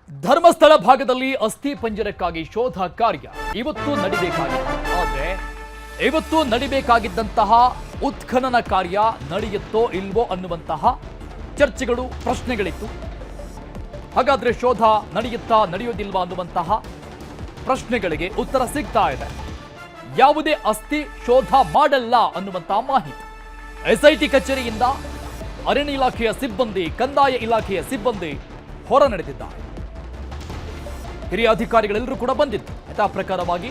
ಧರ್ಮಸ್ಥಳ ಭಾಗದಲ್ಲಿ ಅಸ್ಥಿ ಪಂಜರಕ್ಕಾಗಿ ಶೋಧ ಕಾರ್ಯ ಇವತ್ತು ನಡಿಬೇಕಾಗಿದೆ. ಆದರೆ ಇವತ್ತು ನಡಿಬೇಕಾಗಿದ್ದಂತಹ ಉತ್ಖನನ ಕಾರ್ಯ ನಡೆಯುತ್ತೋ ಇಲ್ವೋ ಅನ್ನುವಂತಹ ಚರ್ಚೆಗಳು, ಪ್ರಶ್ನೆಗಳಿತ್ತು. ಹಾಗಾದ್ರೆ ಶೋಧ ನಡೆಯುತ್ತಾ ನಡೆಯೋದಿಲ್ವಾ ಅನ್ನುವಂತಹ ಪ್ರಶ್ನೆಗಳಿಗೆ ಉತ್ತರ ಸಿಗ್ತಾ ಇದೆ. ಯಾವುದೇ ಅಸ್ಥಿ ಶೋಧ ಮಾಡಲ್ಲ ಅನ್ನುವಂತಹ ಮಾಹಿತಿ ಎಸ್ಐಟಿ ಕಚೇರಿಯಿಂದ ಅರಣ್ಯ ಇಲಾಖೆಯ ಸಿಬ್ಬಂದಿ, ಕಂದಾಯ ಇಲಾಖೆಯ ಸಿಬ್ಬಂದಿ ಹೊರ ನಡೆದಿದ್ದಾರೆ. ಹಿರಿಯ ಅಧಿಕಾರಿಗಳೆಲ್ಲರೂ ಕೂಡ ಬಂದಿದ್ದು. ಯಥಾ ಪ್ರಕಾರವಾಗಿ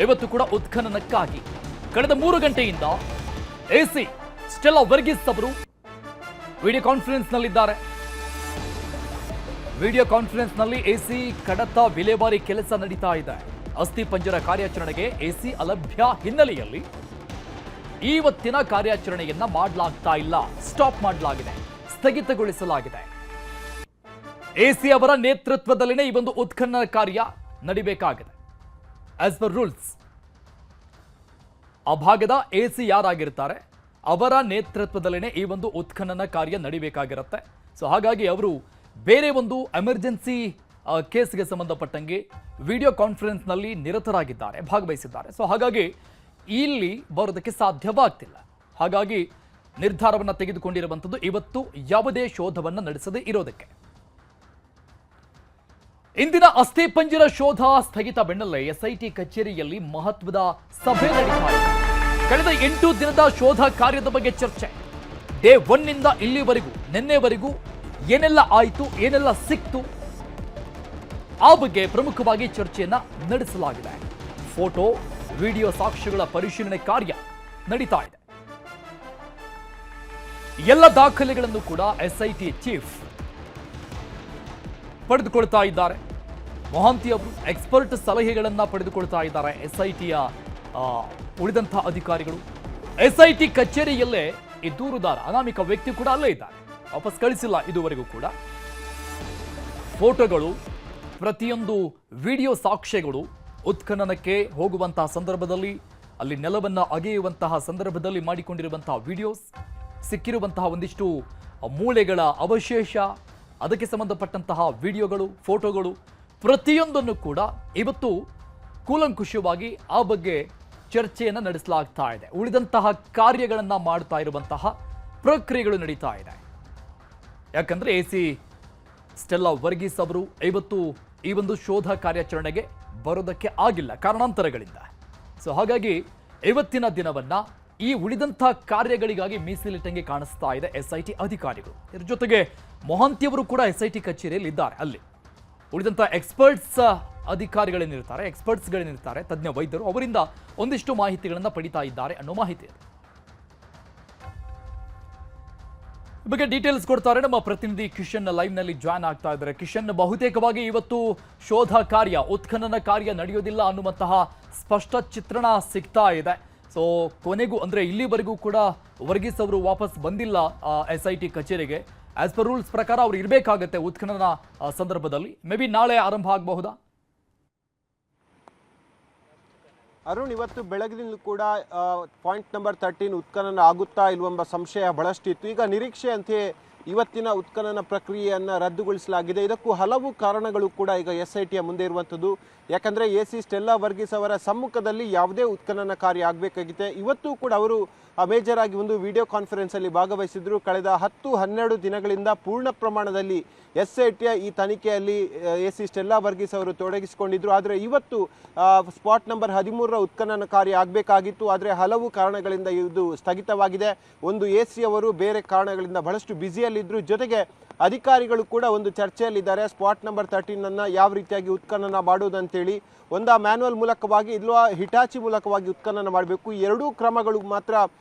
ಇವತ್ತು ಕೂಡ ಉತ್ಖನನಕ್ಕಾಗಿ ಕಳೆದ 3 ಗಂಟೆಯಿಂದ ಎಸಿ ಸ್ಟೆಲ್ಲಾ ವರ್ಗೀಸ್ ಅವರು ವಿಡಿಯೋ ಕಾನ್ಫರೆನ್ಸ್ ನಲ್ಲಿದ್ದಾರೆ. ವಿಡಿಯೋ ಕಾನ್ಫರೆನ್ಸ್ ನಲ್ಲಿ ಎಸಿ ಕಡತ ವಿಲೇವಾರಿ ಕೆಲಸ ನಡೀತಾ ಇದೆ. ಅಸ್ಥಿ ಪಂಜರ ಕಾರ್ಯಾಚರಣೆಗೆ ಎಸಿ ಅಲಭ್ಯ ಹಿನ್ನೆಲೆಯಲ್ಲಿ ಇವತ್ತಿನ ಕಾರ್ಯಾಚರಣೆಯನ್ನ ಮಾಡಲಾಗ್ತಾ ಇಲ್ಲ, ಸ್ಟಾಪ್ ಮಾಡಲಾಗಿದೆ, ಸ್ಥಗಿತಗೊಳಿಸಲಾಗಿದೆ. ಎಸಿ ಅವರ ನೇತೃತ್ವದಲ್ಲಿನೇ ಈ ಒಂದು ಉತ್ಖನನ ಕಾರ್ಯ ನಡಿಬೇಕಾಗಿದೆ. ಆಸ್ ಪರ್ ರೂಲ್ಸ್ ಆ ಭಾಗದ ಎಸಿ ಯಾರಾಗಿರ್ತಾರೆ ಅವರ ನೇತೃತ್ವದಲ್ಲಿನೇ ಈ ಒಂದು ಉತ್ಖನನ ಕಾರ್ಯ ನಡಿಬೇಕಾಗಿರುತ್ತೆ. ಸೊ ಹಾಗಾಗಿ ಅವರು ಬೇರೆ ಒಂದು ಎಮರ್ಜೆನ್ಸಿ ಕೇಸ್ಗೆ ಸಂಬಂಧಪಟ್ಟಂಗೆ ವಿಡಿಯೋ ಕಾನ್ಫರೆನ್ಸ್ ನಲ್ಲಿ ನಿರತರಾಗಿದ್ದಾರೆ, ಭಾಗವಹಿಸಿದ್ದಾರೆ. ಸೊ ಹಾಗಾಗಿ ಇಲ್ಲಿ ಬರೋದಕ್ಕೆ ಸಾಧ್ಯವಾಗ್ತಿಲ್ಲ. ಹಾಗಾಗಿ ನಿರ್ಧಾರವನ್ನು ತೆಗೆದುಕೊಂಡಿರುವಂಥದ್ದು ಇವತ್ತು ಯಾವುದೇ ಶೋಧವನ್ನು ನಡೆಸದೇ ಇರೋದಕ್ಕೆ. ಇಂದಿನ ಅಸ್ಥಿ ಪಂಜರ ಶೋಧ ಸ್ಥಗಿತ ಬೆನ್ನಲ್ಲೇ ಎಸ್ಐಟಿ ಕಚೇರಿಯಲ್ಲಿ ಮಹತ್ವದ ಸಭೆ ನಡೀತಾ ಇದೆ. ಕಳೆದ 8 ದಿನದ ಶೋಧ ಕಾರ್ಯದ ಬಗ್ಗೆ ಚರ್ಚೆ. ಡೇ 1 ನಿಂದ ಇಲ್ಲಿವರೆಗೂ, ನಿನ್ನೆವರೆಗೂ ಏನೆಲ್ಲ ಆಯಿತು, ಏನೆಲ್ಲ ಸಿಕ್ತು, ಆ ಬಗ್ಗೆ ಪ್ರಮುಖವಾಗಿ ಚರ್ಚೆಯನ್ನ ನಡೆಸಲಾಗಿದೆ. ಫೋಟೋ, ವಿಡಿಯೋ ಸಾಕ್ಷ್ಯಗಳ ಪರಿಶೀಲನೆ ಕಾರ್ಯ ನಡೀತಾ ಇದೆ. ಎಲ್ಲ ದಾಖಲೆಗಳನ್ನು ಕೂಡ ಎಸ್ಐಟಿ ಚೀಫ್ ಪಡೆದುಕೊಳ್ತಾ ಇದ್ದಾರೆ. ಮೊಹಾಂತಿ ಅವರು ಎಕ್ಸ್ಪರ್ಟ್ ಸಲಹೆಗಳನ್ನ ಪಡೆದುಕೊಳ್ತಾ ಇದ್ದಾರೆ. ಎಸ್ಐಟಿಯ ಉಳಿದಂತಹ ಅಧಿಕಾರಿಗಳು ಎಸ್ಐಟಿ ಕಚೇರಿಯಲ್ಲೇ ಈ ದೂರುದಾರ ಅನಾಮಿಕ ವ್ಯಕ್ತಿ ಕೂಡ ಅಲ್ಲೇ ಇದ್ದಾರೆ, ವಾಪಸ್ ಕಳಿಸಿಲ್ಲ ಇದುವರೆಗೂ ಕೂಡ. ಫೋಟೋಗಳು, ಪ್ರತಿಯೊಂದು ವಿಡಿಯೋ ಸಾಕ್ಷ್ಯಗಳು, ಉತ್ಖನನಕ್ಕೆ ಹೋಗುವಂತಹ ಸಂದರ್ಭದಲ್ಲಿ, ಅಲ್ಲಿ ನೆಲವನ್ನ ಅಗೆಯುವಂತಹ ಸಂದರ್ಭದಲ್ಲಿ ಮಾಡಿಕೊಂಡಿರುವಂತಹ ವಿಡಿಯೋಸ್, ಸಿಕ್ಕಿರುವಂತಹ ಒಂದಿಷ್ಟು ಮೂಳೆಗಳ ಅವಶೇಷ, ಅದಕ್ಕೆ ಸಂಬಂಧಪಟ್ಟಂತಹ ವಿಡಿಯೋಗಳು, ಫೋಟೋಗಳು, ಪ್ರತಿಯೊಂದನ್ನು ಕೂಡ ಇವತ್ತು ಕೂಲಂಕುಷವಾಗಿ ಆ ಬಗ್ಗೆ ಚರ್ಚೆಯನ್ನು ನಡೆಸಲಾಗ್ತಾ ಇದೆ. ಉಳಿದಂತಹ ಕಾರ್ಯಗಳನ್ನು ಮಾಡ್ತಾ ಇರುವಂತಹ ಪ್ರಕ್ರಿಯೆಗಳು ನಡೀತಾ ಇದೆ. ಯಾಕಂದ್ರೆ ಎಸಿ ಸ್ಟೆಲ್ಲಾ ವರ್ಗೀಸ್ ಅವರು ಇವತ್ತು ಈ ಒಂದು ಶೋಧ ಕಾರ್ಯಾಚರಣೆಗೆ ಬರೋದಕ್ಕೆ ಆಗಿಲ್ಲ ಕಾರಣಾಂತರಗಳಿಂದ. ಸೊ ಹಾಗಾಗಿ ಇವತ್ತಿನ ದಿನವನ್ನ ಈ ಉಳಿದಂತಹ ಕಾರ್ಯಗಳಿಗಾಗಿ ಮೀಸಲಿಟ್ಟಂಗೆ ಕಾಣಿಸ್ತಾ ಇದೆ ಎಸ್ಐಟಿ ಅಧಿಕಾರಿಗಳು. ಇದರ ಜೊತೆಗೆ ಮೊಹಾಂತಿಯವರು ಕೂಡ ಎಸ್ಐಟಿ ಕಚೇರಿಯಲ್ಲಿ ಇದ್ದಾರೆ. ಅಲ್ಲಿ ಉಳಿದಂತಹ ಎಕ್ಸ್ಪರ್ಟ್ಸ್ ಅಧಿಕಾರಿಗಳೇನಿರ್ತಾರೆ, ಎಕ್ಸ್ಪರ್ಟ್ಸ್ಗಳೇನಿರ್ತಾರೆ, ತಜ್ಞ ವೈದ್ಯರು, ಅವರಿಂದ ಒಂದಿಷ್ಟು ಮಾಹಿತಿಗಳನ್ನು ಪಡಿತಾ ಇದ್ದಾರೆ ಅನ್ನೋ ಮಾಹಿತಿ. ಈ ಬಗ್ಗೆ ಡೀಟೇಲ್ಸ್ ಕೊಡ್ತಾರೆ ನಮ್ಮ ಪ್ರತಿನಿಧಿ ಕಿಶನ್, ಲೈವ್ ನಲ್ಲಿ ಜಾಯ್ನ್ ಆಗ್ತಾ ಇದ್ದಾರೆ. ಕಿಶನ್, ಬಹುತೇಕವಾಗಿ ಇವತ್ತು ಶೋಧ ಕಾರ್ಯ, ಉತ್ಖನನ ಕಾರ್ಯ ನಡೆಯೋದಿಲ್ಲ ಅನ್ನುವಂತಹ ಸ್ಪಷ್ಟ ಚಿತ್ರಣ ಸಿಗ್ತಾ ಇದೆ. ಸೊ ಕೊನೆಗೂ ಅಂದ್ರೆ ಇಲ್ಲಿವರೆಗೂ ಕೂಡ ವರ್ಗೀಸ್ ಅವರು ವಾಪಸ್ ಬಂದಿಲ್ಲ ಎಸ್ಐಟಿ ಕಚೇರಿಗೆ. ಆಸ್ ಪರ್ ರೂಲ್ಸ್ ಪ್ರಕಾರ ಅವರು ಇರಬೇಕಾಗತ್ತೆ ಉತ್ಖನನ ಸಂದರ್ಭದಲ್ಲಿ. ಮೇ ಬಿ ನಾಳೆ ಆರಂಭ ಆಗಬಹುದಾ? ಅರುಣ್, ಇವತ್ತು ಬೆಳಗಿನಿಂದಲೂ ಕೂಡ ಪಾಯಿಂಟ್ ನಂಬರ್ 13 ಉತ್ಖನನ ಆಗುತ್ತಾ ಇಲ್ವೆಂಬ ಸಂಶಯ ಬಹಳಷ್ಟಿತ್ತು. ಈಗ ನಿರೀಕ್ಷೆಯಂತೆ ಇವತ್ತಿನ ಉತ್ಖನನ ಪ್ರಕ್ರಿಯೆಯನ್ನು ರದ್ದುಗೊಳಿಸಲಾಗಿದೆ. ಇದಕ್ಕೂ ಹಲವು ಕಾರಣಗಳು ಕೂಡ ಈಗ ಎಸ್ಐಟಿಯ ಮುಂದೆ ಇರುವಂಥದ್ದು. ಯಾಕಂದರೆ ಎಸಿ ಸ್ಟೆಲ್ಲಾ ವರ್ಗೀಸ್ ಅವರ ಸಮ್ಮುಖದಲ್ಲಿ ಯಾವುದೇ ಉತ್ಖನನ ಕಾರ್ಯ ಆಗಬೇಕಾಗಿದೆ. ಇವತ್ತು ಕೂಡ ಅವರು ಮೇಜರ್ ಆಗಿ ಒಂದು ವಿಡಿಯೋ ಕಾನ್ಫರೆನ್ಸಲ್ಲಿ ಭಾಗವಹಿಸಿದ್ರು. ಕಳೆದ 10-12 ದಿನಗಳಿಂದ ಪೂರ್ಣ ಪ್ರಮಾಣದಲ್ಲಿ ಎಸ್ಐಟಿಯ ಈ ತನಿಖೆಯಲ್ಲಿ ಎಸಿ ಸ್ಟೆಲ್ಲಾ ವರ್ಗೀಸ್ ಅವರು ತೊಡಗಿಸಿಕೊಂಡಿದ್ರು. ಆದರೆ ಇವತ್ತು ಸ್ಪಾಟ್ ನಂಬರ್ 13ರ ಉತ್ಖನನ ಕಾರ್ಯ ಆಗಬೇಕಾಗಿತ್ತು. ಆದರೆ ಹಲವು ಕಾರಣಗಳಿಂದ ಇದು ಸ್ಥಗಿತವಾಗಿದೆ. ಒಂದು ಎಸಿ ಅವರು ಬೇರೆ ಕಾರಣಗಳಿಂದ ಬಹಳಷ್ಟು ಬ್ಯುಸಿಯಲ್ಲಿದ್ದರು. ಜೊತೆಗೆ ಅಧಿಕಾರಿಗಳು ಕೂಡ ಒಂದು ಚರ್ಚೆಯಲ್ಲಿದ್ದಾರೆ. ಸ್ಪಾಟ್ ನಂಬರ್ 13 ಯಾವ ರೀತಿಯಾಗಿ ಉತ್ಖನನ ಮಾಡೋದಂತೇಳಿ, ಒಂದು ಮ್ಯಾನ್ಯುವಲ್ ಮೂಲಕವಾಗಿ ಇಲ್ವಾ ಹಿಟಾಚಿ ಮೂಲಕವಾಗಿ ಉತ್ಖನನ ಮಾಡಬೇಕು. ಎರಡೂ ಕ್ರಮಗಳು ಮಾತ್ರ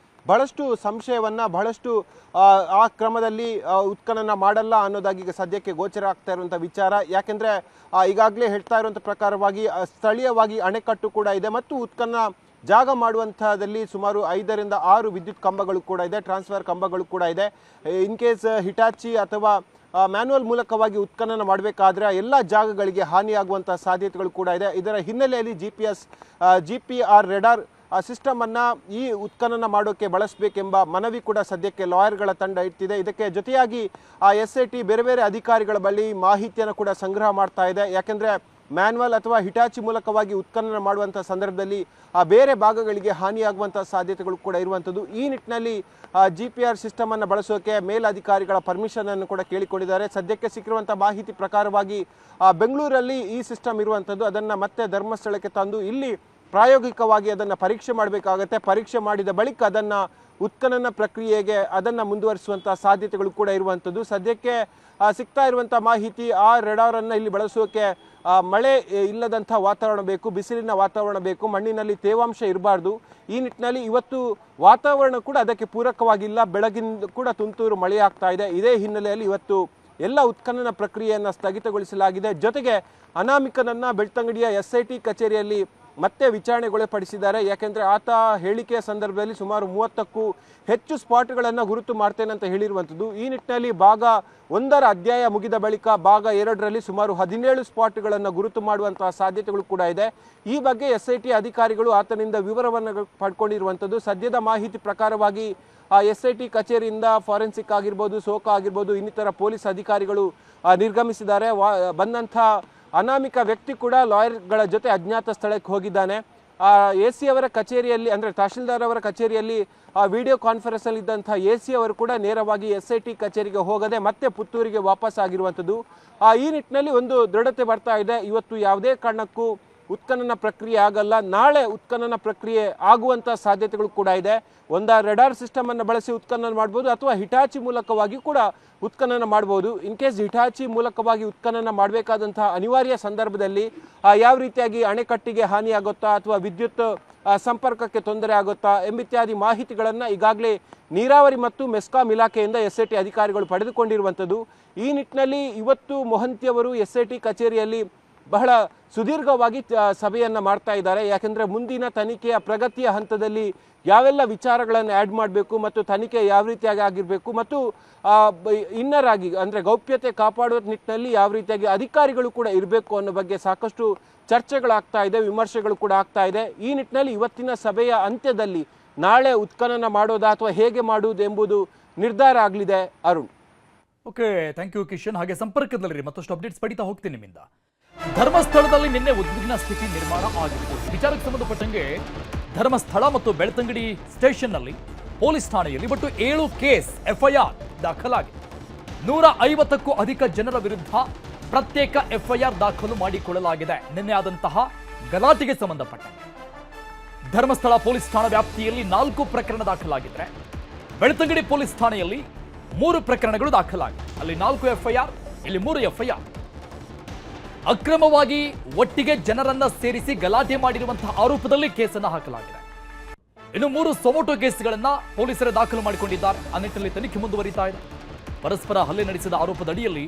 ಬಹಳಷ್ಟು ಸಂಶಯವನ್ನು, ಬಹಳಷ್ಟು ಆ ಕ್ರಮದಲ್ಲಿ ಉತ್ಖನನ ಮಾಡಲ್ಲ ಅನ್ನೋದಾಗಿ ಈಗ ಸದ್ಯಕ್ಕೆ ಗೋಚರ ಆಗ್ತಾ ಇರುವಂಥ ವಿಚಾರ. ಯಾಕೆಂದರೆ ಈಗಾಗಲೇ ಹೇಳ್ತಾ ಇರುವಂಥ ಪ್ರಕಾರವಾಗಿ ಸ್ಥಳೀಯವಾಗಿ ಅಣೆಕಟ್ಟು ಕೂಡ ಇದೆ ಮತ್ತು ಉತ್ಖನನ ಜಾಗ ಮಾಡುವಂಥದ್ದಲ್ಲಿ ಸುಮಾರು 5ರಿಂದ 6 ವಿದ್ಯುತ್ ಕಂಬಗಳು ಕೂಡ ಇದೆ, ಟ್ರಾನ್ಸ್ಫರ್ ಕಂಬಗಳು ಕೂಡ ಇದೆ. ಇನ್ ಕೇಸ್ ಹಿಟಾಚಿ ಅಥವಾ ಮ್ಯಾನ್ಯುವಲ್ ಮೂಲಕವಾಗಿ ಉತ್ಖನನ ಮಾಡಬೇಕಾದ್ರೆ ಎಲ್ಲ ಜಾಗಗಳಿಗೆ ಹಾನಿಯಾಗುವಂಥ ಸಾಧ್ಯತೆಗಳು ಕೂಡ ಇದೆ. ಇದರ ಹಿನ್ನೆಲೆಯಲ್ಲಿ GPS, GPR ರೆಡಾರ್ ಸಿಸ್ಟಮ್ ಅನ್ನ ಈ ಉತ್ಖನನ ಮಾಡೋಕೆ ಬಳಸಬೇಕೆಂಬ ಮನವಿ ಕೂಡ ಸದ್ಯಕ್ಕೆ ಲಾಯರ್ಗಳ ತಂಡ ಇಟ್ಟಿದೆ. ಇದಕ್ಕೆ ಜೊತೆಯಾಗಿ SIT ಬೇರೆ ಬೇರೆ ಅಧಿಕಾರಿಗಳ ಬಳಿ ಮಾಹಿತಿಯನ್ನು ಕೂಡ ಸಂಗ್ರಹ ಮಾಡ್ತಾ ಇದೆ. ಯಾಕೆಂದ್ರೆ ಮ್ಯಾನ್ಯಲ್ ಅಥವಾ ಹಿಟಾಚಿ ಮೂಲಕವಾಗಿ ಉತ್ಖನನ ಮಾಡುವಂಥ ಸಂದರ್ಭದಲ್ಲಿ ಬೇರೆ ಭಾಗಗಳಿಗೆ ಹಾನಿಯಾಗುವಂಥ ಸಾಧ್ಯತೆಗಳು ಕೂಡ ಇರುವಂಥದ್ದು. ಈ ನಿಟ್ಟಿನಲ್ಲಿ GPR ಸಿಸ್ಟಮ್ ಅನ್ನು ಬಳಸೋಕೆ ಮೇಲಧಿಕಾರಿಗಳ ಪರ್ಮಿಷನ್ ಅನ್ನು ಕೂಡ ಕೇಳಿಕೊಂಡಿದ್ದಾರೆ. ಸದ್ಯಕ್ಕೆ ಸಿಕ್ಕಿರುವಂಥ ಮಾಹಿತಿ ಪ್ರಕಾರವಾಗಿ ಬೆಂಗಳೂರಲ್ಲಿ ಈ ಸಿಸ್ಟಮ್ ಇರುವಂಥದ್ದು. ಅದನ್ನು ಮತ್ತೆ ಧರ್ಮಸ್ಥಳಕ್ಕೆ ತಂದು ಇಲ್ಲಿ ಪ್ರಾಯೋಗಿಕವಾಗಿ ಅದನ್ನು ಪರೀಕ್ಷೆ ಮಾಡಬೇಕಾಗತ್ತೆ. ಪರೀಕ್ಷೆ ಮಾಡಿದ ಬಳಿಕ ಅದನ್ನು ಉತ್ಖನನ ಪ್ರಕ್ರಿಯೆಗೆ ಅದನ್ನು ಮುಂದುವರಿಸುವಂಥ ಸಾಧ್ಯತೆಗಳು ಕೂಡ ಇರುವಂಥದ್ದು. ಸದ್ಯಕ್ಕೆ ಸಿಗ್ತಾ ಇರುವಂಥ ಮಾಹಿತಿ ರೆಡಾರನ್ನು ಇಲ್ಲಿ ಬಳಸೋಕೆ ಮಳೆ ಇಲ್ಲದಂಥ ವಾತಾವರಣ ಬೇಕು, ಬಿಸಿಲಿನ ವಾತಾವರಣ ಬೇಕು, ಮಣ್ಣಿನಲ್ಲಿ ತೇವಾಂಶ ಇರಬಾರ್ದು. ಈ ನಿಟ್ಟಿನಲ್ಲಿ ಇವತ್ತು ವಾತಾವರಣ ಕೂಡ ಅದಕ್ಕೆ ಪೂರಕವಾಗಿಲ್ಲ. ಬೆಳಗಿನ ಕೂಡ ತುಂತುರು ಮಳೆ ಆಗ್ತಾ ಇದೆ. ಇದೇ ಹಿನ್ನೆಲೆಯಲ್ಲಿ ಇವತ್ತು ಎಲ್ಲ ಉತ್ಖನನ ಪ್ರಕ್ರಿಯೆಯನ್ನು ಸ್ಥಗಿತಗೊಳಿಸಲಾಗಿದೆ. ಜೊತೆಗೆ ಅನಾಮಿಕನನ್ನು ಬೆಳ್ತಂಗಡಿಯ SIT ಕಚೇರಿಯಲ್ಲಿ ಮತ್ತೆ ವಿಚಾರಣೆಗೊಳಪಡಿಸಿದ್ದಾರೆ. ಯಾಕೆಂದರೆ ಆತ ಹೇಳಿಕೆಯ ಸಂದರ್ಭದಲ್ಲಿ ಸುಮಾರು 30ಕ್ಕೂ ಹೆಚ್ಚು ಸ್ಪಾಟ್ಗಳನ್ನು ಗುರುತು ಮಾಡ್ತೇನೆ ಅಂತ ಹೇಳಿರುವಂಥದ್ದು. ಈ ನಿಟ್ಟಿನಲ್ಲಿ ಭಾಗ 1ರ ಅಧ್ಯಾಯ ಮುಗಿದ ಬಳಿಕ ಭಾಗ 2ರಲ್ಲಿ ಸುಮಾರು 17 ಸ್ಪಾಟ್ಗಳನ್ನು ಗುರುತು ಮಾಡುವಂತಹ ಸಾಧ್ಯತೆಗಳು ಕೂಡ ಇದೆ. ಈ ಬಗ್ಗೆ SIT ಅಧಿಕಾರಿಗಳು ಆತನಿಂದ ವಿವರವನ್ನು ಪಡ್ಕೊಂಡಿರುವಂಥದ್ದು. ಸದ್ಯದ ಮಾಹಿತಿ ಪ್ರಕಾರವಾಗಿ SIT ಕಚೇರಿಯಿಂದ ಫಾರೆನ್ಸಿಕ್ ಆಗಿರ್ಬೋದು, ಸೋಕಾ ಆಗಿರ್ಬೋದು, ಇನ್ನಿತರ ಪೊಲೀಸ್ ಅಧಿಕಾರಿಗಳು ನಿರ್ಗಮಿಸಿದ್ದಾರೆ. ಬಂದಂಥ ಅನಾಮಿಕ ವ್ಯಕ್ತಿ ಕೂಡ ಲಾಯರ್ಗಳ ಜೊತೆ ಅಜ್ಞಾತ ಸ್ಥಳಕ್ಕೆ ಹೋಗಿದ್ದಾನೆ. AC ಅವರ ಕಚೇರಿಯಲ್ಲಿ ಅಂದರೆ ತಹಶೀಲ್ದಾರ್ ಅವರ ಕಚೇರಿಯಲ್ಲಿ ವಿಡಿಯೋ ಕಾನ್ಫರೆನ್ಸಲ್ಲಿ ಇದ್ದಂಥ AC ಅವರು ಕೂಡ ನೇರವಾಗಿ SIT ಕಚೇರಿಗೆ ಹೋಗದೆ ಮತ್ತೆ ಪುತ್ತೂರಿಗೆ ವಾಪಸ್ ಆಗಿರುವಂಥದ್ದು. ಈ ನಿಟ್ಟಿನಲ್ಲಿ ಒಂದು ದೃಢತೆ ಬರ್ತಾ ಇದೆ. ಇವತ್ತು ಯಾವುದೇ ಕಾರಣಕ್ಕೂ ಉತ್ಖನನ ಪ್ರಕ್ರಿಯೆ ಆಗಲ್ಲ. ನಾಳೆ ಉತ್ಖನನ ಪ್ರಕ್ರಿಯೆ ಆಗುವಂಥ ಸಾಧ್ಯತೆಗಳು ಕೂಡ ಇದೆ. ರೆಡಾರ್ ಸಿಸ್ಟಮ್ ಅನ್ನು ಬಳಸಿ ಉತ್ಖನನ ಮಾಡ್ಬೋದು ಅಥವಾ ಹಿಟಾಚಿ ಮೂಲಕವಾಗಿ ಕೂಡ ಉತ್ಖನನ ಮಾಡ್ಬೋದು. ಇನ್ ಕೇಸ್ ಹಿಟಾಚಿ ಮೂಲಕವಾಗಿ ಉತ್ಖನನ ಮಾಡಬೇಕಾದಂತಹ ಅನಿವಾರ್ಯ ಸಂದರ್ಭದಲ್ಲಿ ಯಾವ ರೀತಿಯಾಗಿ ಅಣೆಕಟ್ಟಿಗೆ ಹಾನಿಯಾಗುತ್ತಾ ಅಥವಾ ವಿದ್ಯುತ್ ಸಂಪರ್ಕಕ್ಕೆ ತೊಂದರೆ ಆಗುತ್ತಾ ಎಂಬಿತ್ಯಾದಿ ಮಾಹಿತಿಗಳನ್ನು ಈಗಾಗಲೇ ನೀರಾವರಿ ಮತ್ತು ಮೆಸ್ಕಾಂ ಇಲಾಖೆಯಿಂದ SIT ಅಧಿಕಾರಿಗಳು ಪಡೆದುಕೊಂಡಿರುವಂಥದ್ದು. ಈ ನಿಟ್ಟಿನಲ್ಲಿ ಇವತ್ತು ಮೊಹಂತಿಯವರು SIT ಕಚೇರಿಯಲ್ಲಿ ಬಹಳ ಸುದೀರ್ಘವಾಗಿ ಸಭೆಯನ್ನು ಮಾಡ್ತಾ ಇದ್ದಾರೆ. ಯಾಕೆಂದರೆ ಮುಂದಿನ ತನಿಖೆಯ ಪ್ರಗತಿಯ ಹಂತದಲ್ಲಿ ಯಾವೆಲ್ಲ ವಿಚಾರಗಳನ್ನು ಆ್ಯಡ್ ಮಾಡಬೇಕು ಮತ್ತು ತನಿಖೆ ಯಾವ ರೀತಿಯಾಗಿ ಆಗಿರಬೇಕು ಮತ್ತು ಇನ್ನರ್ ಆಗಿ ಅಂದರೆ ಗೌಪ್ಯತೆ ಕಾಪಾಡುವ ನಿಟ್ಟಿನಲ್ಲಿ ಯಾವ ರೀತಿಯಾಗಿ ಅಧಿಕಾರಿಗಳು ಕೂಡ ಇರಬೇಕು ಅನ್ನೋ ಬಗ್ಗೆ ಸಾಕಷ್ಟು ಚರ್ಚೆಗಳಾಗ್ತಾ ಇದೆ, ವಿಮರ್ಶೆಗಳು ಕೂಡ ಆಗ್ತಾ ಇದೆ. ಈ ನಿಟ್ಟಿನಲ್ಲಿ ಇವತ್ತಿನ ಸಭೆಯ ಅಂತ್ಯದಲ್ಲಿ ನಾಳೆ ಉತ್ಖನನ ಮಾಡೋದಾ ಅಥವಾ ಹೇಗೆ ಮಾಡುವುದು ಎಂಬುದು ನಿರ್ಧಾರ ಆಗಲಿದೆ. Arun. Okay, thank you Kishan. ಹಾಗೆ ಸಂಪರ್ಕದಲ್ಲಿರಿ, ಮತ್ತಷ್ಟು ಅಪ್ಡೇಟ್ಸ್ ಪಡಿತಾ ಹೋಗ್ತೀನಿ ನಿಮ್ಮಿಂದ. ಧರ್ಮಸ್ಥಳದಲ್ಲಿ ನಿನ್ನೆ ಉದ್ವಿಗ್ನ ಸ್ಥಿತಿ ನಿರ್ಮಾಣ ಆಗಿತ್ತು. ವಿಚಾರಕ್ಕೆ ಸಂಬಂಧಪಟ್ಟಂಗೆ ಧರ್ಮಸ್ಥಳ ಮತ್ತು ಬೆಳ್ತಂಗಡಿ ಸ್ಟೇಷನ್ನಲ್ಲಿ ಪೊಲೀಸ್ ಠಾಣೆಯಲ್ಲಿ ಒಟ್ಟು 7 ಕೇಸ್ FIR ದಾಖಲಾಗಿದೆ. 150ಕ್ಕೂ ಅಧಿಕ ಜನರ ವಿರುದ್ಧ ಪ್ರತ್ಯೇಕ FIR ದಾಖಲು ಮಾಡಿಕೊಳ್ಳಲಾಗಿದೆ. ನಿನ್ನೆ ಆದಂತಹ ಗಲಾಟೆಗೆ ಸಂಬಂಧಪಟ್ಟಂಗೆ ಧರ್ಮಸ್ಥಳ ಪೊಲೀಸ್ ಠಾಣಾ ವ್ಯಾಪ್ತಿಯಲ್ಲಿ 4 ಪ್ರಕರಣ ದಾಖಲಾಗಿದ್ರೆ ಬೆಳ್ತಂಗಡಿ ಪೊಲೀಸ್ ಠಾಣೆಯಲ್ಲಿ 3 ಪ್ರಕರಣಗಳು ದಾಖಲಾಗಿದೆ. ಅಲ್ಲಿ 4 FIR, ಇಲ್ಲಿ 3 FIR. ಅಕ್ರಮವಾಗಿ ಒಟ್ಟಿಗೆ ಜನರನ್ನ ಸೇರಿಸಿ ಗಲಾಟೆ ಮಾಡಿರುವಂತಹ ಆರೋಪದಲ್ಲಿ ಕೇಸನ್ನು ಹಾಕಲಾಗಿದೆ. ಇನ್ನು 3 ಸೊಮೋಟೋ ಕೇಸ್ಗಳನ್ನ ಪೊಲೀಸರು ದಾಖಲು ಮಾಡಿಕೊಂಡಿದ್ದಾರೆ. ಆ ನಿಟ್ಟಿನಲ್ಲಿ ತನಿಖೆ ಮುಂದುವರಿತಾ ಇದೆ. ಪರಸ್ಪರ ಹಲ್ಲೆ ನಡೆಸಿದ ಆರೋಪದ ಅಡಿಯಲ್ಲಿ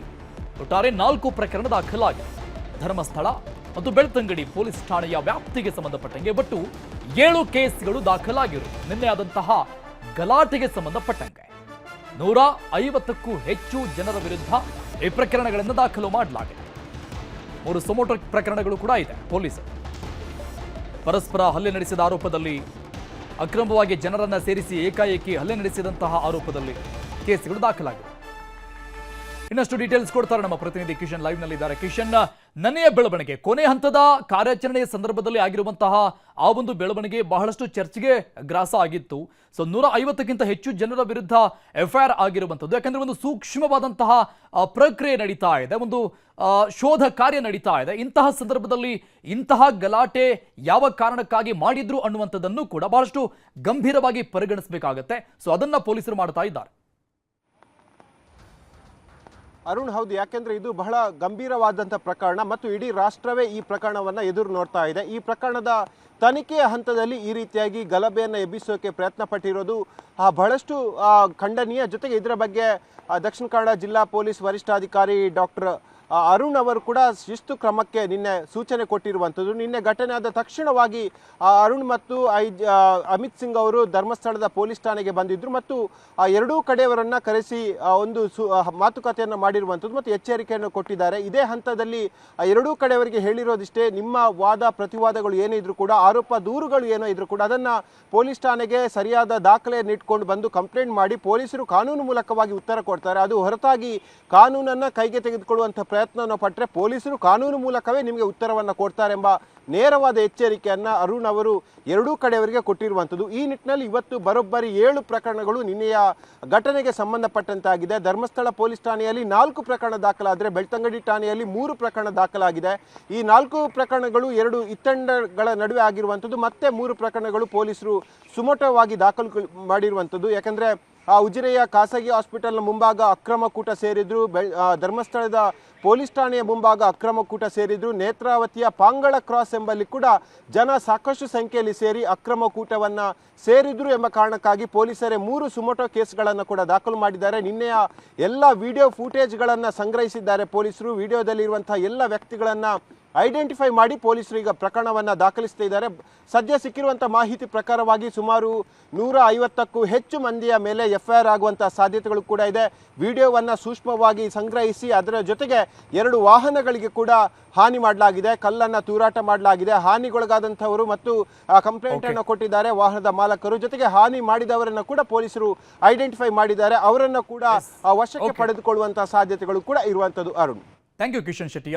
ಒಟ್ಟಾರೆ 4 ಪ್ರಕರಣ ದಾಖಲಾಗಿದೆ. ಧರ್ಮಸ್ಥಳ ಮತ್ತು ಬೆಳ್ತಂಗಡಿ ಪೊಲೀಸ್ ಠಾಣೆಯ ವ್ಯಾಪ್ತಿಗೆ ಸಂಬಂಧಪಟ್ಟಂಗೆ ಒಟ್ಟು 7 ಕೇಸ್ಗಳು ದಾಖಲಾಗಿವೆ. ನಿನ್ನೆ ಆದಂತಹ ಗಲಾಟೆಗೆ ಸಂಬಂಧಪಟ್ಟಂಗೆ 150ಕ್ಕೂ ಹೆಚ್ಚು ಜನರ ವಿರುದ್ಧ ಈ ಪ್ರಕರಣಗಳನ್ನು ದಾಖಲು ಮಾಡಲಾಗಿದೆ. 3 ಸೊಮೋಟೋ ಪ್ರಕರಣಗಳು ಕೂಡ ಇದೆ. ಪೊಲೀಸರು ಪರಸ್ಪರ ಹಲ್ಲೆ ನಡೆಸಿದ ಆರೋಪದಲ್ಲಿ, ಅಕ್ರಮವಾಗಿ ಜನರನ್ನ ಸೇರಿಸಿ ಏಕಾಏಕಿ ಹಲ್ಲೆ ನಡೆಸಿದಂತಹ ಆರೋಪದಲ್ಲಿ ಕೇಸ್ಗಳು ದಾಖಲಾಗಿದೆ. ಇನ್ನಷ್ಟು ಡೀಟೇಲ್ಸ್ ಕೊಡ್ತಾರೆ ನಮ್ಮ ಪ್ರತಿನಿಧಿ ಕಿಶನ್ ಲೈವ್ ನಲ್ಲಿದ್ದಾರೆ. ಕಿಶನ್, ನನ್ನೆಯ ಬೆಳವಣಿಗೆ ಕೊನೆ ಹಂತದ ಕಾರ್ಯಾಚರಣೆಯ ಸಂದರ್ಭದಲ್ಲಿ ಆಗಿರುವಂತಹ ಆ ಒಂದು ಬೆಳವಣಿಗೆ ಬಹಳಷ್ಟು ಚರ್ಚೆಗೆ ಗ್ರಾಸ ಆಗಿತ್ತು. ಸೊ 150ಕ್ಕಿಂತ ಹೆಚ್ಚು ಜನರ ವಿರುದ್ಧ FIR ಆಗಿರುವಂಥದ್ದು. ಯಾಕಂದ್ರೆ ಒಂದು ಸೂಕ್ಷ್ಮವಾದಂತಹ ಪ್ರಕ್ರಿಯೆ ನಡೀತಾ ಇದೆ, ಒಂದು ಶೋಧ ಕಾರ್ಯ ನಡೀತಾ ಇದೆ. ಇಂತಹ ಸಂದರ್ಭದಲ್ಲಿ ಇಂತಹ ಗಲಾಟೆ ಯಾವ ಕಾರಣಕ್ಕಾಗಿ ಮಾಡಿದ್ರು ಅನ್ನುವಂಥದ್ದನ್ನು ಕೂಡ ಬಹಳಷ್ಟು ಗಂಭೀರವಾಗಿ ಪರಿಗಣಿಸಬೇಕಾಗತ್ತೆ. ಸೊ ಅದನ್ನ ಪೊಲೀಸರು ಮಾಡ್ತಾ ಇದ್ದಾರೆ. ಅರುಣ್, ಹೌದು. ಯಾಕೆಂದ್ರೆ ಇದು ಬಹಳ ಗಂಭೀರವಾದಂಥ ಪ್ರಕರಣ ಮತ್ತು ಇಡೀ ರಾಷ್ಟ್ರವೇ ಈ ಪ್ರಕರಣವನ್ನು ಎದುರು ನೋಡ್ತಾ ಇದೆ. ಈ ಪ್ರಕರಣದ ತನಿಖೆಯ ಹಂತದಲ್ಲಿ ಈ ರೀತಿಯಾಗಿ ಗಲಭೆಯನ್ನು ಎಬ್ಬಿಸೋಕೆ ಪ್ರಯತ್ನ ಪಟ್ಟಿರೋದು ಬಹಳಷ್ಟು ಖಂಡನೀಯ. ಜೊತೆಗೆ ಇದರ ಬಗ್ಗೆ ದಕ್ಷಿಣ ಕನ್ನಡ ಜಿಲ್ಲಾ ಪೊಲೀಸ್ ವರಿಷ್ಠಾಧಿಕಾರಿ ಡಾಕ್ಟರ್ ಅರುಣ್ ಅವರು ಕೂಡ ಶಿಸ್ತು ಕ್ರಮಕ್ಕೆ ನಿನ್ನೆ ಸೂಚನೆ ಕೊಟ್ಟಿರುವಂಥದ್ದು. ನಿನ್ನೆ ಘಟನೆ ಆದ ತಕ್ಷಣವಾಗಿ ಅರುಣ್ ಮತ್ತು ಅಮಿತ್ ಸಿಂಗ್ ಅವರು ಧರ್ಮಸ್ಥಳದ ಪೊಲೀಸ್ ಠಾಣೆಗೆ ಬಂದಿದ್ದರು ಮತ್ತು ಎರಡೂ ಕಡೆಯವರನ್ನ ಕರೆಸಿ ಒಂದು ಮಾತುಕತೆಯನ್ನು ಮಾಡಿರುವಂಥದ್ದು ಮತ್ತು ಎಚ್ಚರಿಕೆಯನ್ನು ಕೊಟ್ಟಿದ್ದಾರೆ. ಇದೇ ಹಂತದಲ್ಲಿ ಎರಡೂ ಕಡೆಯವರಿಗೆ ಹೇಳಿರೋದಿಷ್ಟೇ, ನಿಮ್ಮ ವಾದ ಪ್ರತಿವಾದಗಳು ಏನಿದ್ರು ಕೂಡ, ಆರೋಪ ದೂರುಗಳು ಏನೋ ಇದ್ರು ಕೂಡ ಅದನ್ನು ಪೊಲೀಸ್ ಠಾಣೆಗೆ ಸರಿಯಾದ ದಾಖಲೆಯನ್ನು ಇಟ್ಕೊಂಡು ಬಂದು ಕಂಪ್ಲೇಂಟ್ ಮಾಡಿ ಪೊಲೀಸರು ಕಾನೂನು ಮೂಲಕವಾಗಿ ಉತ್ತರ ಕೊಡ್ತಾರೆ. ಅದು ಹೊರತಾಗಿ ಕಾನೂನನ್ನು ಕೈಗೆ ತೆಗೆದುಕೊಳ್ಳುವಂಥ ಪ್ರಯತ್ನವನ್ನು ಪಟ್ಟರೆ ಪೊಲೀಸರು ಕಾನೂನು ಮೂಲಕವೇ ನಿಮಗೆ ಉತ್ತರವನ್ನು ಕೊಡ್ತಾರೆಂಬ ನೇರವಾದ ಎಚ್ಚರಿಕೆಯನ್ನು ಅರುಣ್ ಅವರು ಎರಡೂ ಕಡೆಯವರಿಗೆ ಕೊಟ್ಟಿರುವಂಥದ್ದು. ಈ ನಿಟ್ಟಿನಲ್ಲಿ ಇವತ್ತು ಬರೋಬ್ಬರಿ 7 ಪ್ರಕರಣಗಳು ನಿನ್ನೆಯ ಘಟನೆಗೆ ಸಂಬಂಧಪಟ್ಟಂತಾಗಿದೆ. ಧರ್ಮಸ್ಥಳ ಪೊಲೀಸ್ ಠಾಣೆಯಲ್ಲಿ 4 ಪ್ರಕರಣ ದಾಖಲಾದರೆ ಬೆಳ್ತಂಗಡಿ ಠಾಣೆಯಲ್ಲಿ 3 ಪ್ರಕರಣ ದಾಖಲಾಗಿದೆ. ಈ 4 ಪ್ರಕರಣಗಳು 2 ಇತ್ತಂಡಗಳ ನಡುವೆ ಆಗಿರುವಂಥದ್ದು. ಮತ್ತೆ 3 ಪ್ರಕರಣಗಳು ಪೊಲೀಸರು ಸುಮೋಟವಾಗಿ ದಾಖಲು ಮಾಡಿರುವಂಥದ್ದು. ಯಾಕಂದರೆ ಉಜಿರೆಯ ಖಾಸಗಿ ಹಾಸ್ಪಿಟಲ್ನ ಮುಂಭಾಗ ಅಕ್ರಮ ಕೂಟ ಸೇರಿದ್ರು, ಧರ್ಮಸ್ಥಳದ ಪೊಲೀಸ್ ಠಾಣೆಯ ಮುಂಭಾಗ ಅಕ್ರಮ ಕೂಟ ಸೇರಿದ್ರು, ನೇತ್ರಾವತಿಯ ಪಾಂಗಳ ಕ್ರಾಸ್ ಎಂಬಲ್ಲಿ ಕೂಡ ಜನ ಸಾಕಷ್ಟು ಸಂಖ್ಯೆಯಲ್ಲಿ ಸೇರಿ ಅಕ್ರಮ ಕೂಟವನ್ನು ಸೇರಿದ್ರು ಎಂಬ ಕಾರಣಕ್ಕಾಗಿ ಪೊಲೀಸರೇ 3 ಸುಮೋಟೋ ಕೇಸ್ಗಳನ್ನು ಕೂಡ ದಾಖಲು ಮಾಡಿದ್ದಾರೆ. ನಿನ್ನೆಯ ಎಲ್ಲ ವಿಡಿಯೋ ಫೂಟೇಜ್ಗಳನ್ನು ಸಂಗ್ರಹಿಸಿದ್ದಾರೆ ಪೊಲೀಸರು. ವಿಡಿಯೋದಲ್ಲಿರುವಂತಹ ಎಲ್ಲ ವ್ಯಕ್ತಿಗಳನ್ನು ಐಡೆಂಟಿಫೈ ಮಾಡಿ ಪೊಲೀಸರು ಈಗ ಪ್ರಕರಣವನ್ನು ದಾಖಲಿಸ್ತಾ ಇದ್ದಾರೆ. ಸದ್ಯ ಸಿಕ್ಕಿರುವಂಥ ಮಾಹಿತಿ ಪ್ರಕಾರವಾಗಿ ಸುಮಾರು 150ಕ್ಕೂ ಹೆಚ್ಚು ಮಂದಿಯ ಮೇಲೆ FIR ಆಗುವಂಥ ಸಾಧ್ಯತೆಗಳು ಕೂಡ ಇದೆ. ವಿಡಿಯೋವನ್ನು ಸೂಕ್ಷ್ಮವಾಗಿ ಸಂಗ್ರಹಿಸಿ ಅದರ ಜೊತೆಗೆ 2 ವಾಹನಗಳಿಗೆ ಕೂಡ ಹಾನಿ ಮಾಡಲಾಗಿದೆ, ಕಲ್ಲನ್ನು ತೂರಾಟ ಮಾಡಲಾಗಿದೆ. ಹಾನಿಗೊಳಗಾದಂಥವರು ಮತ್ತು ಕಂಪ್ಲೇಂಟನ್ನು ಕೊಟ್ಟಿದ್ದಾರೆ ವಾಹನದ ಮಾಲಕರು. ಜೊತೆಗೆ ಹಾನಿ ಮಾಡಿದವರನ್ನು ಕೂಡ ಪೊಲೀಸರು ಐಡೆಂಟಿಫೈ ಮಾಡಿದ್ದಾರೆ. ಅವರನ್ನು ಕೂಡ ವಶಕ್ಕೆ ಪಡೆದುಕೊಳ್ಳುವಂಥ ಸಾಧ್ಯತೆಗಳು ಕೂಡ ಇರುವಂಥದ್ದು. Arun, thank you Kishan Shetty.